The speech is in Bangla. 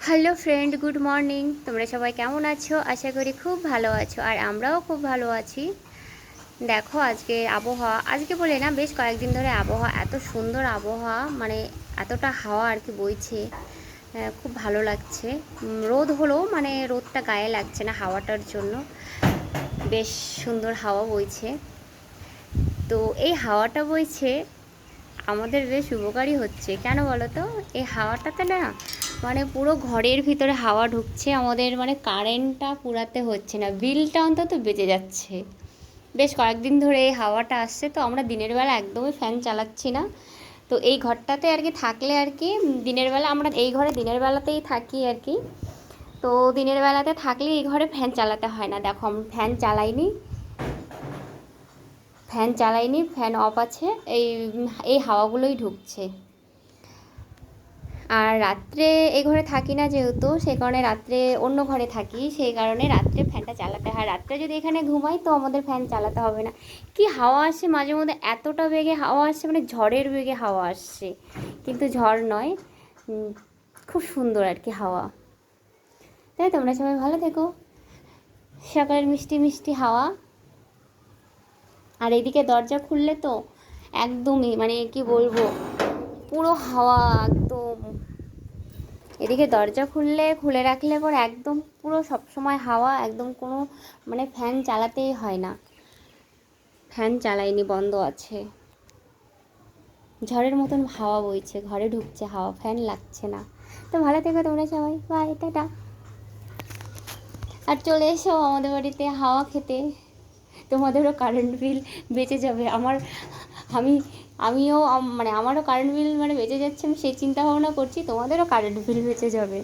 Hello friend, good morning. তোমরা সবাই কেমন আছো? আশা করি খুব ভালো আছো, আর আমরাও খুব ভালো আছি। দেখো আজকে আবহাওয়া, আজকে বলে না, বেশ কয়েকদিন ধরে আবহাওয়া এত সুন্দর আবহাওয়া, মানে এতটা হাওয়া আর কি বইছে। খুব ভালো লাগছে। রোদ হলেও মানে রোদটা গায়ে লাগছে না হাওয়াটার জন্য। বেশ সুন্দর হাওয়া বইছে। তো এই হাওয়াটা বইছে আমাদের বেশ উপকারী হচ্ছে। কেন বলো তো? এই হাওয়াটাতে না মানে পুরো ঘরের ভিতরে হাওয়া ঢুকছে, আমাদের মানে কারেন্টটা পুরাতে হচ্ছে না, বিলটা অন্তত বেঁচে যাচ্ছে। বেশ কয়েকদিন ধরে এই হাওয়াটা আসছে, তো আমরা দিনের বেলা একদমই ফ্যান চালাচ্ছি না। তো এই ঘরটাতে আর কি থাকলে আর কি দিনের বেলা, আমরা এই ঘরে দিনের বেলাতেই থাকি আর কি। তো দিনের বেলাতে থাকলে এই ঘরে ফ্যান চালাতে হয় না। দেখো আমি ফ্যান চালাইনি, ফ্যান অফ আছে। এই এই হাওয়াগুলোই ঢুকছে। আর রাত্রে এই ঘরে থাকি না যেহেতু, সেই কারণে রাত্রে অন্য ঘরে থাকি, সেই কারণে রাত্রে ফ্যানটা চালাতে হয়। রাত্রে যদি এখানে ঘুমাই তো আমাদের ফ্যান চালাতে হবে না। কি হাওয়া আসছে মাঝে মধ্যে, এতটা বেগে হাওয়া আসছে, মানে ঝড়ের বেগে হাওয়া আসছে, কিন্তু ঝড় নয়। খুব সুন্দর আর কি হাওয়া। তাই তোমরা সবাই ভালো থেকো। সকালের মিষ্টি মিষ্টি হাওয়া। আর এদিকে দরজা খুললে তো একদমই মানে কি বলবো, পুরো হাওয়া একদম। এদিকে দরজা খুলে রাখলে পর একদম পুরো সব সময় হাওয়া, একদম কোনো মানে ফ্যান চালাতেই হয় না। ফ্যান চালাইনি, বন্ধ আছে। ঝড়ের মতন হাওয়া বইছে, ঘরে ঢুকছে হাওয়া, ফ্যান লাগছে না। তো ভালো থেকো তোমরা সবাই, বাই, টাটা। আর চলে এসো আমাদের বাড়িতে হাওয়া খেতে, তোমাদেরও কারেন্ট বিল বেঁচে যাবে। আমি আমিও মানে আমারও কারেন্ট বিল মানে বেঁচে যাচ্ছে, আমি সেই চিন্তা ভাবনা করছি, তোমাদেরও কারেন্ট বিল বেঁচে যাবে।